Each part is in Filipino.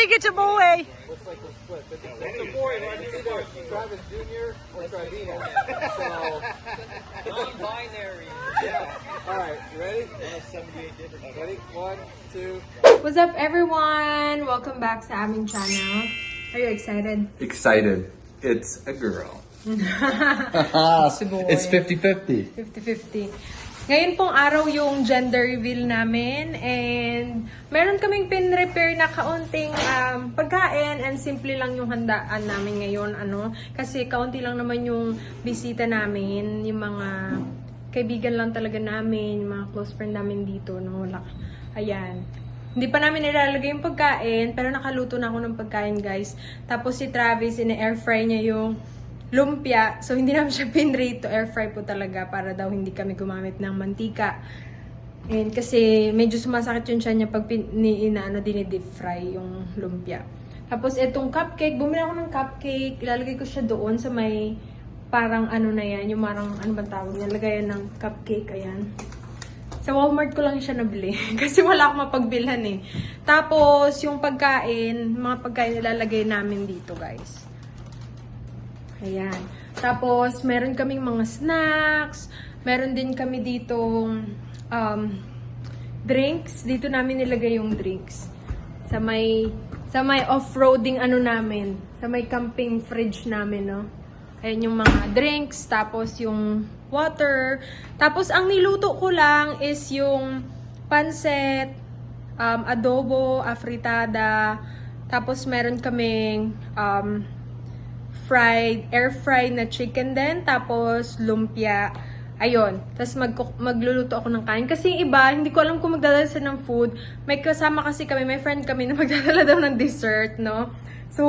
Sige, Chaboy. Looks like we're split. But it's a boy, right? It's either Travis Jr. or Trivina. So, non-binary. Yeah. All right, you ready? 78 different. Ready? 1, 2. What's up, everyone? Welcome back sa aming channel. Are you excited? Excited. It's a girl. It's 50-50. 50-50. Ngayon pong araw yung gender reveal namin and meron kaming pin-repair na kaunting pagkain and simple lang yung handaan namin ngayon. Kasi kaunti lang naman yung bisita namin, yung mga kaibigan lang talaga namin, yung mga close friend namin dito. Ayan. Hindi pa namin nilalagay yung pagkain pero nakaluto na ako ng pagkain, guys. Tapos si Travis, ina-air fry niya yung lumpia. So, hindi namin siya pinrate to air fry po talaga para daw hindi kami gumamit ng mantika. And kasi medyo sumasakit yung tiyan niya pag dinidip fry yung lumpia. Tapos, itong cupcake. Bumili ako ng cupcake. Ilalagay ko siya doon sa may parang na yan. Yung parang, bang tawag niya? Lagayan ng cupcake. Ayan. Sa Walmart ko lang siya nabili. Kasi wala akong mapagbilhan eh. Tapos, yung pagkain, mga pagkain nilalagay namin dito, guys. Ayan. Tapos, meron kaming mga snacks. Meron din kami ditong drinks. Dito namin nilagay yung drinks. Sa may off-roading namin. Sa may camping fridge namin, no? Ayan yung mga drinks. Tapos, yung water. Tapos, ang niluto ko lang is yung pancit, adobo, afritada. Tapos, meron kaming air fried na chicken din, tapos lumpia. Ayun. Tapos magluluto ako ng kain. Kasi yung iba, hindi ko alam kung magdadala sila ng food. May kasama kasi kami, may friend kami na magdadala daw ng dessert, no? So,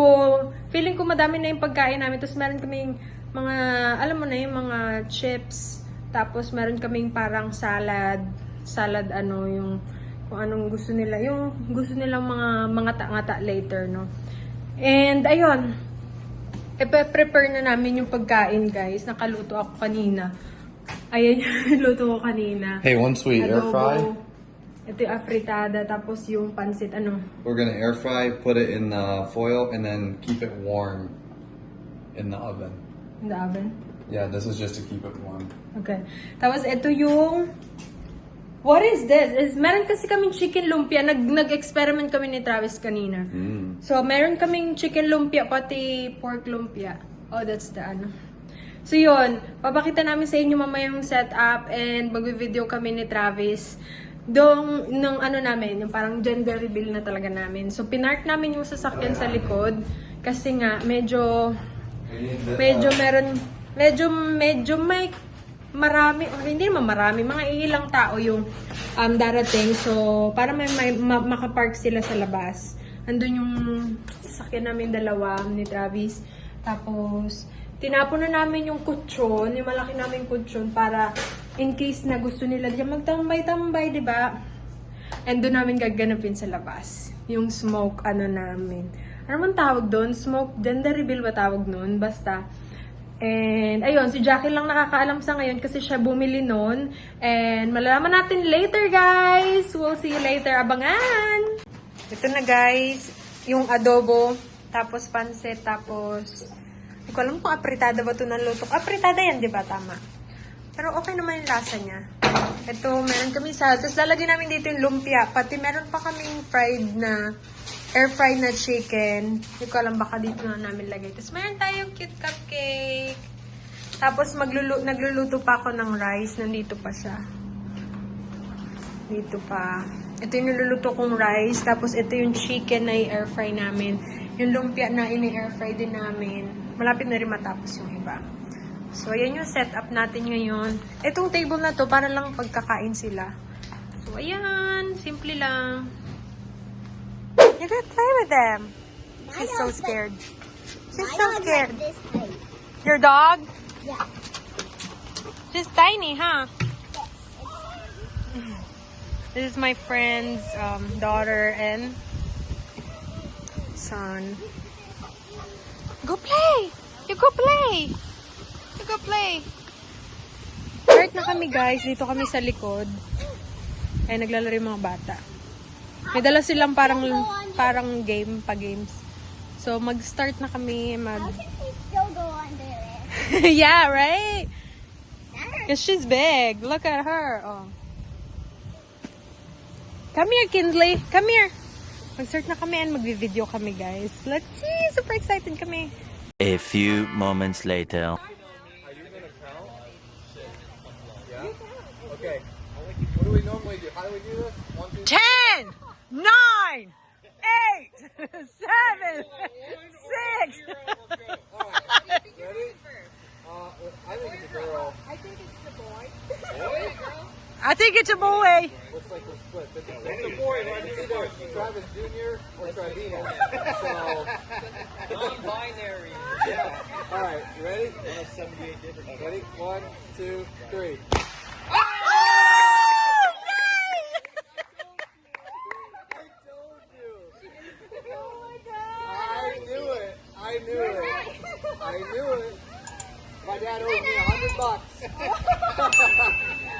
feeling ko madami na yung pagkain namin. Tapos meron kaming mga, alam mo na yung mga chips. Tapos meron kaming parang salad, yung kung anong gusto nila. Yung gusto nilang mga ngata-ngata later, no? And, ayun. Prepare na namin yung pagkain, guys. Nakaluto ako kanina. Ayan yung luto ko kanina. Hey, one sweet air fry. Ito yung afritada, tapos yung pansit, We're gonna air fry, put it in the foil, and then keep it warm in the oven. In the oven? Yeah, this is just to keep it warm. Okay. Tapos ito yung... What is this? Meron kasi kaming chicken lumpia. Nag-experiment kami ni Travis kanina. So, meron kaming chicken lumpia, pati pork lumpia. Oh, that's the So, yun. Papakita namin sa inyo mamaya yung setup and mag-video kami ni Travis. Nung namin, yung parang gender reveal na talaga namin. So, pinark namin yung sasakyan sa likod. Kasi nga, medyo may marami, hindi naman marami, mga ilang tao yung darating. So, para may makapark sila sa labas. Andun yung sasakyan namin dalawa ni Travis. Tapos, tinapon na namin yung kutsyon, yung malaki namin kutsyon para in case na gusto nila diyan magtambay-tambay, di ba? And doon namin gaganapin sa labas. Yung smoke, namin. Ano man tawag doon? Smoke, gender reveal ba tawag noon? Basta. And, ayun, si Jackie lang nakakaalam sa ngayon kasi siya bumili nun. And, malalaman natin later, guys! We'll see you later. Abangan! Ito na, guys. Yung adobo, tapos pansit, tapos... Hindi ko alam kung apritada ba ito ng luto. Apritada yan, di ba? Tama. Pero okay naman yung lasa niya. Ito, meron kami salad. Tapos lalagyan namin dito yung lumpia. Pati meron pa kaming air fried na chicken. Hindi ko alam baka dito na namin lagay. Tapos meron tayong cute cupcake. Tapos nagluluto pa ako ng rice. Nandito pa siya. Dito pa. Ito yung niluluto kong rice. Tapos ito yung chicken na i-air fry namin. Yung lumpia na ini-air fry din namin. Malapit na rin matapos yung iba. So, ayan yung setup natin ngayon. Itong table na to, para lang pagkakain sila. So, ayan. Simple lang. You gotta play with them. She's so scared. She's so scared. Your dog? Yeah. She's tiny, huh? This is my friend's daughter and son. Go play! You go play! You go play! Start na kami, guys. Dito kami sa likod. Ay, naglalaro yung mga bata. May dala silang parang game, pa-games. So, mag-start na kami. How can we still go under it? Yeah, right? Because she's big. Look at her. Oh. Come here, Kinsley. Come here. Mag-start na kami and mag-video kami, guys. Let's see. Super excited kami. A few moments later. Are you gonna count? Yeah? Okay. What do we normally do? How do we do this? 1, 2, 10, 9, 8, 7, 6. Alright. Ready? I think it's a girl. I think it's the boy. Boy? I think it's a boy. Looks like we're split. It's a boy, but it's either Travis Jr. or Trivina. So, non-binary. Yeah. Alright, you ready? 78 different. Ready? 1, 2, 3. I knew it. My dad owes me $100.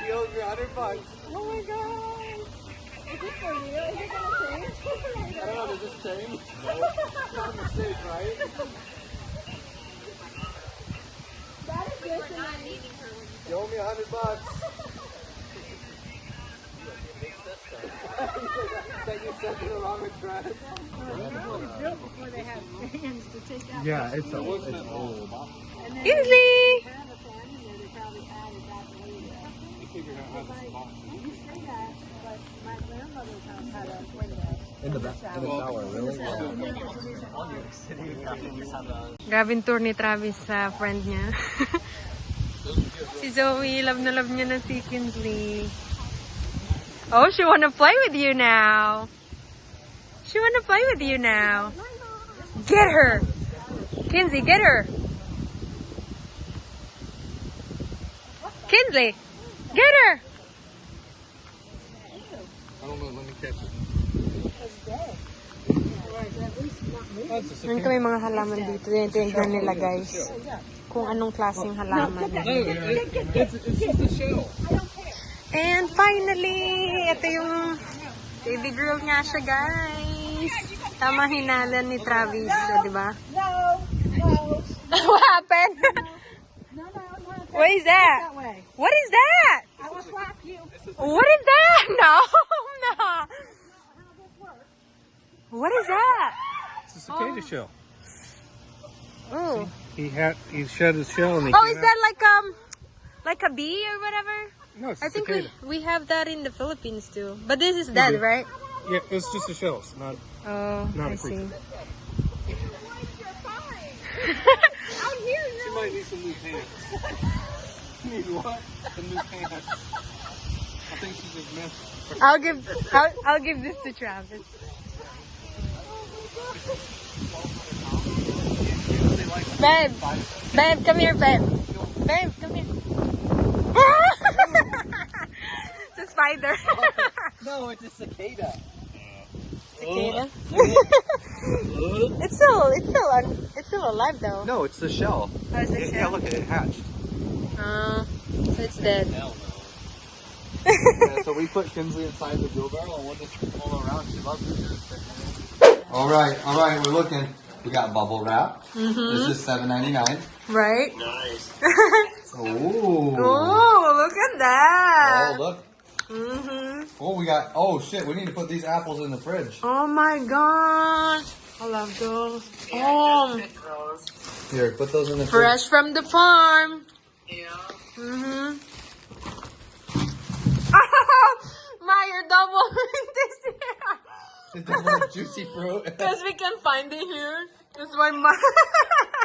He owes me $100. Oh my god. Is it for real? Is it gonna change? I don't know, does this change? It's not a mistake, right? That is good to know. You owe me $100. That you sent to the wrong address. Yeah, it's old. Kinsley! In the tower, really? Grabing tour ni Travis sa friend niya. Si Zoe, love na love niya na si Kinsley. Oh, she wanna play with you now. She wanna play with you now. Get her! Kinsley, get her! Kinsley, get her! I don't know, let me catch it. Meron kami mga halaman dito. Tingnan nila, guys. Kung anong klaseng halaman. It's just a shell. And finally, ito yung baby girl niya siya, guys. Tama hinalan ni Travis, di ba? No, no. What happened? No, What is that? that way. What is that? I will slap you. What is that? No, no. What is that? It's a cicada shell. Oh. He shed his shell and he Oh, came is that like a bee or whatever? out. No, it's I a think cicada. we have that in the Philippines too. But this is dead, right? Yeah, it's just a shell. It's not. Oh, Not I a creek. see. She might need some new pants. Need what? Some new pants. I think she just missed. I'll give this to Travis. Babe, come here, babe. Babe, come here. It's a spider. No, it's a cicada. Cicada. It's still alive though. No, it's the shell. Oh, is it Yeah, shell? look at it hatched. So it's dead. Yeah, so we put Kinsley inside the wheelbarrow and we'll just pull her around. She loves it. All right, we're looking. We got bubble wrap. This is $7.99. Right? Oh. Oh, look at that. Oh, look. Mm-hmm. Oh, we got. Oh shit! We need to put these apples in the fridge. Oh my gosh. I love those. Oh, Here, put those in the fresh from the farm. Yeah. Mm-hmm. Meyer double this fridge. Double juicy fruit. because we can find it here. That's why mom.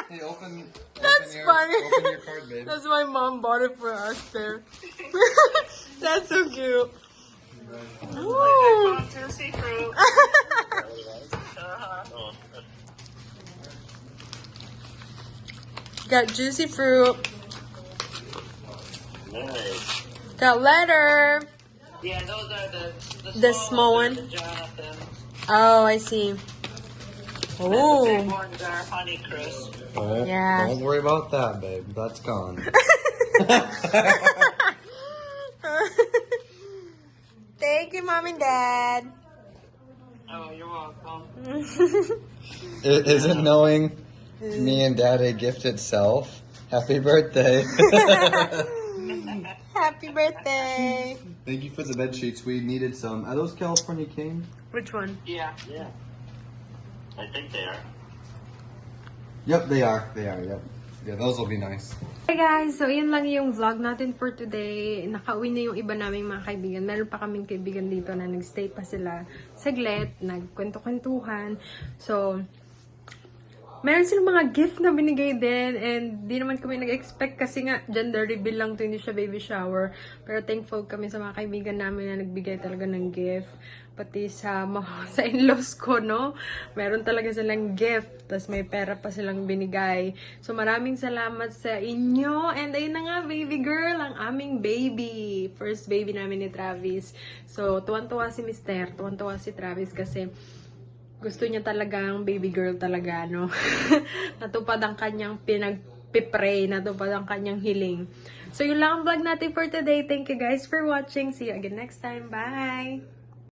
Hey, open. That's funny. Open your card, babe. That's why mom bought it for us there. That's so cute. Ooh. Juicy fruit. Got juicy fruit. Nice. Got letter. Yeah, those are The small one? The Jonathan. Oh, I see. The big Ooh. ones are Honey Crisp. Yeah. Don't worry about that, babe. That's gone. Thank you, Mom and Dad. Oh, you're welcome. Isn't knowing me and Dad a gift itself? Happy birthday. Happy birthday! Thank you for the bed sheets. We needed some. Are those California King? Which one? Yeah. I think they are. Yep, they are. They are, yep. Yeah, those will be nice. Hey guys, so yun lang yung vlog natin for today. Nakauwi na yung iba naming mga kaibigan. Meron pa kaming kaibigan dito na nagstay pa sila saglit, nagkwento-kwentuhan. So, meron silang mga gift na binigay din and di naman kami nag-expect kasi nga gender reveal lang to, hindi siya baby shower. Pero thankful kami sa mga kaibigan namin na nagbigay talaga ng gift. Pati sa sa in-laws ko, no? Meron talaga silang gift. Tapos may pera pa silang binigay. So maraming salamat sa inyo. And ayun na nga, baby girl, ang aming baby. First baby namin ni Travis. So tuwan-tuwa si Mister, tuwan-tuwa si Travis kasi gusto niya talagang baby girl talaga, no? Natupad ang kanyang pinagpipray, natupad ang kanyang hiling. So, yun lang ang vlog natin for today. Thank you guys for watching. See you again next time. Bye!